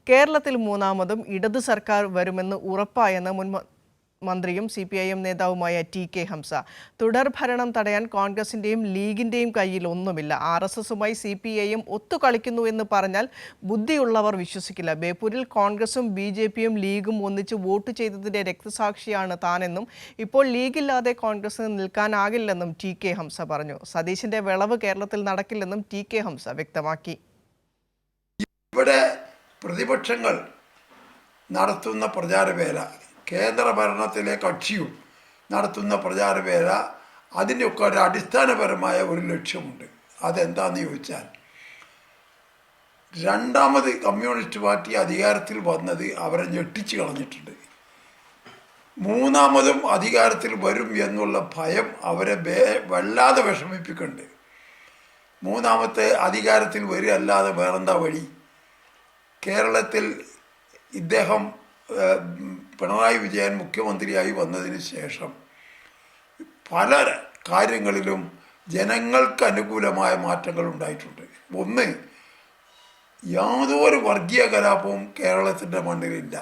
കേരളത്തിൽ മൂന്നാമതും ഇടതു സർക്കാർ വരുമെന്ന് ഉറപ്പായെന്ന് മുൻ മന്ത്രിയും CPIM നേതാവുമായ TK ഹംസ. തുടർഭരണം തടയാൻ കോൺഗ്രസിന്റെയും ലീഗിന്റെയും കയ്യിൽ ഒന്നുമില്ല. RSSുമായി CPIM ഒത്തുകളിക്കുന്നു എന്ന് പറഞ്ഞാൽ ബുദ്ധിയുള്ളവർ വിശ്വസിക്കില്ല. ബേപ്പൂരിൽ കോൺഗ്രസും BJPയും ലീഗും ഒന്നിച്ച് വോട്ട് ചെയ്തതിന്റെ രക്തസാക്ഷിയാണ് താനെന്നും ഇപ്പോൾ ലീഗില്ലാതെ കോൺഗ്രസിന് നിൽക്കാനാകില്ലെന്നും TK ഹംസ പറഞ്ഞു. സതീശന്റെ വിളവ് കേരളത്തിൽ നടക്കില്ലെന്നും TK ഹംസ വ്യക്തമാക്കി. ഇവിടെ പ്രതിപക്ഷങ്ങൾ നടത്തുന്ന പ്രചാരവേല, കേന്ദ്ര ഭരണത്തിലെ കക്ഷിയും നടത്തുന്ന പ്രചാരവേല, അതിൻ്റെയൊക്കെ ഒരു അടിസ്ഥാനപരമായ ഒരു ലക്ഷ്യമുണ്ട്. അതെന്താണെന്ന് ചോദിച്ചാൽ, രണ്ടാമത് കമ്മ്യൂണിസ്റ്റ് പാർട്ടി അധികാരത്തിൽ വന്നത് അവരെ ഞെട്ടിച്ച് കളഞ്ഞിട്ടുണ്ട്. മൂന്നാമതും അധികാരത്തിൽ വരും എന്നുള്ള ഭയം അവരെ വല്ലാതെ വിഷമിപ്പിക്കുന്നുണ്ട്. മൂന്നാമത്തെ അധികാരത്തിൽ വരികയല്ലാതെ വേറെന്താ വഴി? കേരളത്തിൽ ഇദ്ദേഹം പിണറായി വിജയൻ മുഖ്യമന്ത്രിയായി വന്നതിന് ശേഷം പല കാര്യങ്ങളിലും ജനങ്ങൾക്ക് അനുകൂലമായ മാറ്റങ്ങൾ ഉണ്ടായിട്ടുണ്ട്. ഒന്ന്, യാതൊരു വർഗീയ കലാപവും കേരളത്തിൻ്റെ മണ്ണിലില്ല.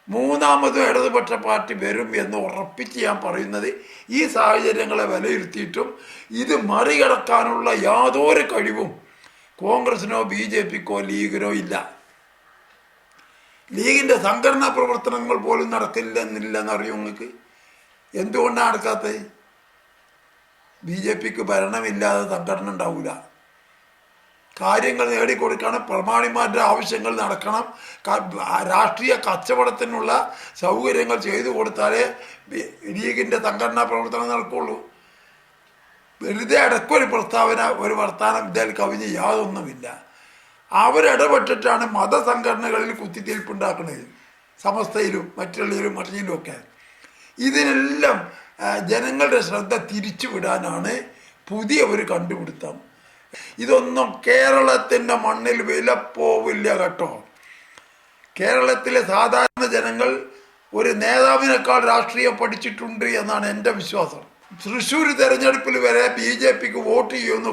മൂന്നാമതും ഇടതുപക്ഷ പാർട്ടി വരും എന്ന് ഉറപ്പിച്ച് ഞാൻ പറയുന്നത്, ഈ സാഹചര്യങ്ങളെ വിലയിരുത്തിയിട്ടും ഇത് മറികടക്കാനുള്ള യാതൊരു കഴിവും കോൺഗ്രസിനോ BJPക്കോ ലീഗിനോ ഇല്ല. ലീഗിൻ്റെ സംഘടനാ പ്രവർത്തനങ്ങൾ പോലും നടക്കില്ലെന്നറിയും നിങ്ങൾക്ക്. എന്തുകൊണ്ടാണ് നടക്കാത്തത്? BJPക്ക് ഭരണമില്ലാതെ സംഘടന ഉണ്ടാവില്ല. കാര്യങ്ങൾ നേടിക്കൊടുക്കണം, പ്രമാണിമാരുടെ ആവശ്യങ്ങൾ നടക്കണം, രാഷ്ട്രീയ കച്ചവടത്തിനുള്ള സൗകര്യങ്ങൾ ചെയ്തു കൊടുത്താലേ ലീഗിൻ്റെ സംഘടനാ പ്രവർത്തനം നടക്കുള്ളൂ. വെറുതെ ഇടയ്ക്കൊരു പ്രസ്താവന, ഒരു വർത്തമാനം ഇതിൽ കവിഞ്ഞ് യാതൊന്നുമില്ല. അവരിടപെട്ടിട്ടാണ് മതസംഘടനകളിൽ കുത്തിത്തിരിപ്പുണ്ടാക്കുന്നത്, സമസ്തയിലും മറ്റുള്ളതിലും ഒക്കെ. ഇതിനെല്ലാം ജനങ്ങളുടെ ശ്രദ്ധ തിരിച്ചുവിടാനാണ് പുതിയ ഒരു കണ്ടുപിടുത്തം. ഇതൊന്നും കേരളത്തിൻ്റെ മണ്ണിൽ വിലപ്പോവില്ല കേട്ടോ. കേരളത്തിലെ സാധാരണ ജനങ്ങൾ ഒരു നേതാവിനേക്കാൾ രാഷ്ട്രീയം പഠിച്ചിട്ടുണ്ട് എന്നാണ് എൻ്റെ വിശ്വാസം. തൃശ്ശൂർ തെരഞ്ഞെടുപ്പിൽ വരെ BJPക്ക് വോട്ട് ചെയ്യുമെന്ന്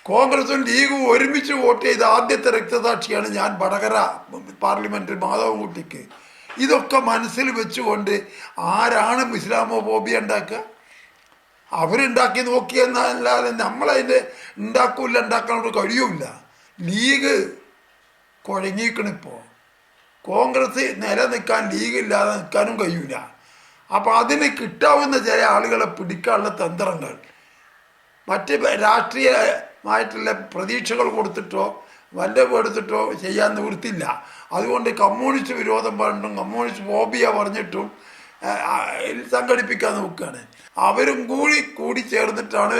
കോൺഗ്രസും ലീഗും ഒരുമിച്ച് വോട്ട് ചെയ്ത ആദ്യത്തെ രക്തസാക്ഷിയാണ് ഞാൻ. വടകര പാർലമെൻറ്റ് മാധവൻകുട്ടിക്ക്. ഇതൊക്കെ മനസ്സിൽ വെച്ചുകൊണ്ട് ആരാണ് ഇസ്ലാമോഫോബിയ ഉണ്ടാക്കുക? അവരുണ്ടാക്കി നോക്കിയെന്നല്ലാതെ നമ്മളതിൻ്റെ ഉണ്ടാക്കാനോട് കഴിയൂല. ലീഗ് കുഴങ്ങിക്കണിപ്പോൾ. കോൺഗ്രസ് നിലനിൽക്കാൻ ലീഗില്ലാതെ നിൽക്കാനും കഴിയൂല. അപ്പോൾ അതിന് കിട്ടാവുന്ന ചില ആളുകളെ പിടിക്കാനുള്ള തന്ത്രങ്ങൾ മറ്റ് രാഷ്ട്രീയമായിട്ടുള്ള പ്രതീക്ഷകൾ കൊടുത്തിട്ടോ വല്ലതും എടുത്തിട്ടോ ചെയ്യാൻ നിവൃത്തില്ല. അതുകൊണ്ട് കമ്മ്യൂണിസ്റ്റ് വിരോധം പറഞ്ഞിട്ടും കമ്മ്യൂണിസ്റ്റ് ഫോബിയ പറഞ്ഞിട്ടും സംഘടിപ്പിക്കാൻ നോക്കുകയാണ്. അവരും കൂടി ചേർന്നിട്ടാണ്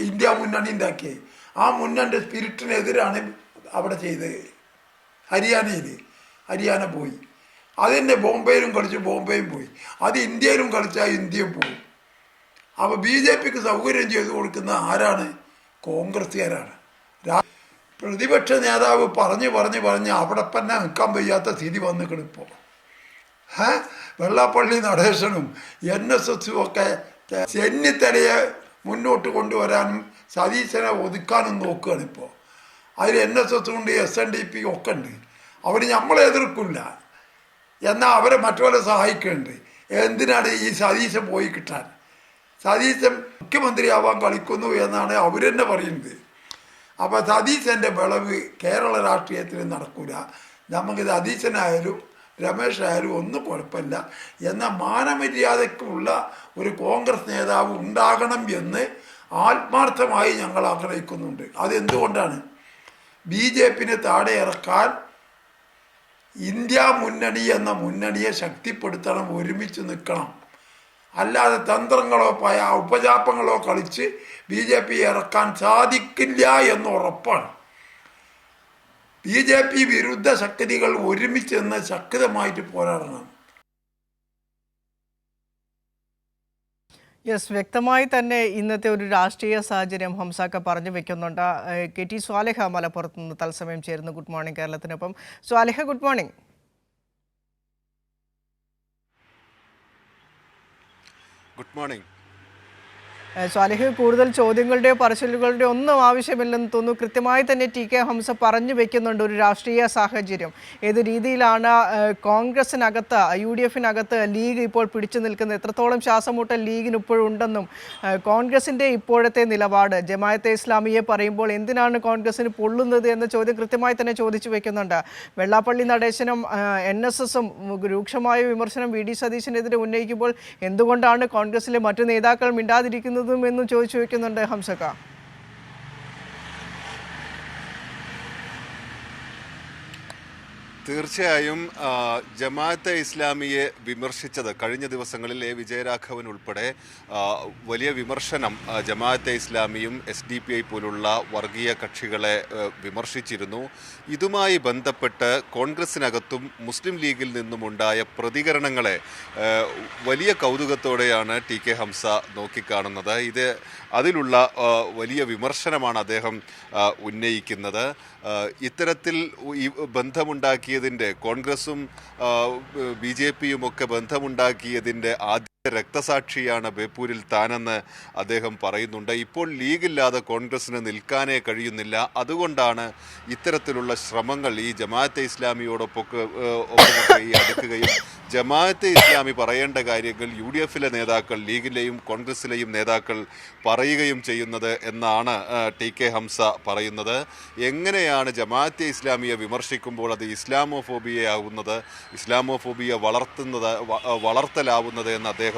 ഇന്ത്യ മുന്നണി ഉണ്ടാക്കിയത്. ആ മുന്നണിയുടെ സ്പിരിറ്റിനെതിരാണ് അവിടെ ചെയ്തത്. ഹരിയാന പോയി. അതിൻ്റെ ബോംബെയിലും കളിച്ച് ബോംബെയും പോയി. അത് ഇന്ത്യയിലും കളിച്ചാൽ ഇന്ത്യയും പോയി. അപ്പോൾ BJPക്ക് സൗകര്യം ചെയ്തു കൊടുക്കുന്ന ആരാണ്? കോൺഗ്രസ്സുകാരാണ്. പ്രതിപക്ഷ നേതാവ് പറഞ്ഞ് അവിടെ തന്നെ നിൽക്കാൻ വയ്യാത്ത സ്ഥിതി വന്നിക്കിപ്പോൾ. വെള്ളാപ്പള്ളി നടേശനും NSSും ഒക്കെ ചെന്നിത്തലയെ മുന്നോട്ട് കൊണ്ടുവരാനും സതീശനെ ഒതുക്കാനും നോക്കുകയാണ് ഇപ്പോൾ. അതിൽ NSS ഉണ്ട്, SNDP ഒക്കെ ഉണ്ട്. അവർ നമ്മളെ എതിർക്കില്ല, എന്നാൽ അവരെ മറ്റുപോലെ സഹായിക്കുന്നുണ്ട്. എന്തിനാണ് ഈ സതീശൻ പോയി കിട്ടാൻ? സതീശൻ മുഖ്യമന്ത്രിയാവാൻ കളിക്കുന്നു എന്നാണ് അവർ തന്നെ പറയുന്നത്. അപ്പോൾ സതീശൻ്റെ വിളവ് കേരള രാഷ്ട്രീയത്തിൽ നടക്കില്ല. നമുക്ക് സതീശനായാലും രമേശായാലും ഒന്നും കുഴപ്പമില്ല. എന്നാൽ മാനമര്യാദയ്ക്കുള്ള ഒരു കോൺഗ്രസ് നേതാവ് ഉണ്ടാകണം എന്ന് ആത്മാർത്ഥമായി ഞങ്ങൾ ആഗ്രഹിക്കുന്നുണ്ട്. അതെന്തുകൊണ്ടാണ്? BJPനെ താഴെ ഇറക്കാൻ ഇന്ത്യ മുന്നണി എന്ന മുന്നണിയെ ശക്തിപ്പെടുത്തണം, ഒരുമിച്ച് നിൽക്കണം. അല്ലാതെ തന്ത്രങ്ങളോ ഉപജാപങ്ങളോ കളിച്ച് BJP ഇറക്കാൻ സാധിക്കില്ല എന്ന് ഉറപ്പാണ്. BJP വിരുദ്ധ ശക്തികൾ ഒരുമിച്ച് നിന്ന് ശക്തമായിട്ട് പോരാടണം. യെസ്, വ്യക്തമായി തന്നെ ഇന്നത്തെ ഒരു രാഷ്ട്രീയ സാഹചര്യം ഹംസാക്ക പറഞ്ഞു വെക്കുന്നുണ്ട്. KT സ്വാലിഹ മലപ്പുറത്ത് നിന്ന് തത്സമയം ചേരുന്നു. ഗുഡ് മോർണിംഗ് കേരളത്തിനൊപ്പം. Swaliha, good morning. Good morning. Swalih, കൂടുതൽ ചോദ്യങ്ങളുടെയോ പറച്ചിലുകളുടെയോ ഒന്നും ആവശ്യമില്ലെന്ന് തോന്നുന്നു. കൃത്യമായി തന്നെ TK ഹംസ പറഞ്ഞു വെക്കുന്നുണ്ട് ഒരു രാഷ്ട്രീയ സാഹചര്യം. ഏത് രീതിയിലാണ് കോൺഗ്രസിനകത്ത് UDF-നകത്ത് ലീഗ് ഇപ്പോൾ പിടിച്ചു നിൽക്കുന്നത്, എത്രത്തോളം ശ്വാസമുട്ടൽ ലീഗിന് ഇപ്പോഴും ഉണ്ടെന്നും കോൺഗ്രസിൻ്റെ ഇപ്പോഴത്തെ നിലപാട്, ജമാഅത്തെ ഇസ്ലാമിയെ പറയുമ്പോൾ എന്തിനാണ് കോൺഗ്രസിന് പൊള്ളുന്നത് എന്ന ചോദ്യം കൃത്യമായി തന്നെ ചോദിച്ചു വെക്കുന്നുണ്ട്. വെള്ളാപ്പള്ളി നടേശനും NSS-ഉം രൂക്ഷമായ വിമർശനം VD സതീശനെതിരെ ഉന്നയിക്കുമ്പോൾ എന്തുകൊണ്ടാണ് കോൺഗ്രസിലെ മറ്റു നേതാക്കൾ മിണ്ടാതിരിക്കുന്നതും എന്ന് ചോദിച്ചു വെക്കുന്നുണ്ട് ഹംസക്ക. തീർച്ചയായും ജമാഅത്തെ ഇസ്ലാമിയെ വിമർശിച്ചത് കഴിഞ്ഞ ദിവസങ്ങളിൽ വിജയരാഘവൻ ഉൾപ്പെടെ വലിയ വിമർശനം ജമാഅത്തെ ഇസ്ലാമിയും SDPI പോലുള്ള വർഗീയ കക്ഷികളെ വിമർശിച്ചിരുന്നു. ഇതുമായി ബന്ധപ്പെട്ട് കോൺഗ്രസിനകത്തും മുസ്ലിം ലീഗിൽ നിന്നുമുണ്ടായ പ്രതികരണങ്ങളെ വലിയ കൗതുകത്തോടെയാണ് TK ഹംസ നോക്കിക്കാണുന്നത്. അതിലുള്ള വലിയ വിമർശനമാണ് അദ്ദേഹം ഉന്നയിക്കുന്നത്. ഇത്തരത്തിൽ ഈ ബന്ധമുണ്ടാക്കിയതിൻ്റെ, കോൺഗ്രസും BJP-യും ഒക്കെ ബന്ധമുണ്ടാക്കിയതിൻ്റെ ആദ്യ രക്തസാക്ഷിയാണ് ബേപ്പൂരിൽ താനെന്ന് അദ്ദേഹം പറയുന്നുണ്ട്. ഇപ്പോൾ ലീഗില്ലാതെ കോൺഗ്രസിന് നിൽക്കാനേ കഴിയുന്നില്ല. അതുകൊണ്ടാണ് ഇത്തരത്തിലുള്ള ശ്രമങ്ങൾ ഈ ജമാഅത്തെ ഇസ്ലാമിയോടൊപ്പമൊക്കെ ഈ അടുക്കുകയും ജമാഅത്തെ ഇസ്ലാമി പറയേണ്ട കാര്യങ്ങൾ UDF-ലെ നേതാക്കൾ, ലീഗിലെയും കോൺഗ്രസിലെയും നേതാക്കൾ പറയുകയും ചെയ്യുന്നത് എന്നാണ് TK ഹംസ പറയുന്നത്. എങ്ങനെയാണ് ജമാഅത്തെ ഇസ്ലാമിയെ വിമർശിക്കുമ്പോൾ അത് ഇസ്ലാമോഫോബിയയാകുന്നത്, ഇസ്ലാമോഫോബിയ വളർത്തലാവുന്നത് എന്ന് അദ്ദേഹം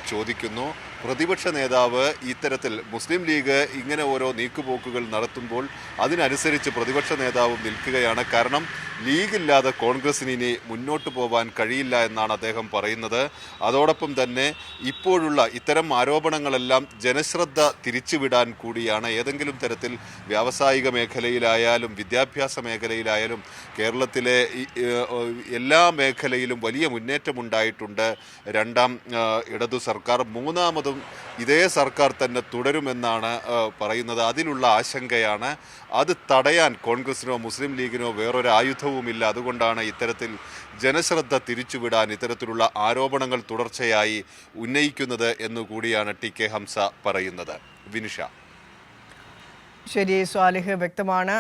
ചോദിക്കുന്നു. പ്രതിപക്ഷ നേതാവ് ഇത്തരത്തിൽ മുസ്ലിം ലീഗ് ഇങ്ങനെ ഓരോ നീക്കുപോക്കുകൾ നടത്തുമ്പോൾ അതിനനുസരിച്ച് പ്രതിപക്ഷ നേതാവും നിൽക്കുകയാണ്. കാരണം ലീഗില്ലാതെ കോൺഗ്രസിന് ഇനി മുന്നോട്ട് പോകാൻ കഴിയില്ല എന്നാണ് അദ്ദേഹം പറയുന്നത്. അതോടൊപ്പം തന്നെ ഇപ്പോഴുള്ള ഇത്തരം ആരോപണങ്ങളെല്ലാം ജനശ്രദ്ധ തിരിച്ചുവിടാൻ കൂടിയാണ്. ഏതെങ്കിലും തരത്തിൽ വ്യാവസായിക മേഖലയിലായാലും വിദ്യാഭ്യാസ മേഖലയിലായാലും കേരളത്തിലെ എല്ലാ മേഖലയിലും വലിയ മുന്നേറ്റമുണ്ടായിട്ടുണ്ട് രണ്ടാം ഇടതു സർക്കാർ. മൂന്നാമതും ഇതേ സർക്കാർ തന്നെ തുടരുമെന്നാണ് പറയുന്നത്. അതിലുള്ള ആശങ്കയാണ്. അത് തടയാൻ കോൺഗ്രസിനോ മുസ്ലിം ലീഗിനോ വേറൊരു ആയുധവുമില്ല. അതുകൊണ്ടാണ് ഇത്തരത്തിൽ ജനശ്രദ്ധ തിരിച്ചുവിടാൻ ഇത്തരത്തിലുള്ള ആരോപണങ്ങൾ തുടർച്ചയായി ഉന്നയിക്കുന്നത് എന്നുകൂടിയാണ് TK ഹംസ പറയുന്നത്. വിനിഷ. ശരി സ്വാലിഹ്, വ്യക്തമാണ്.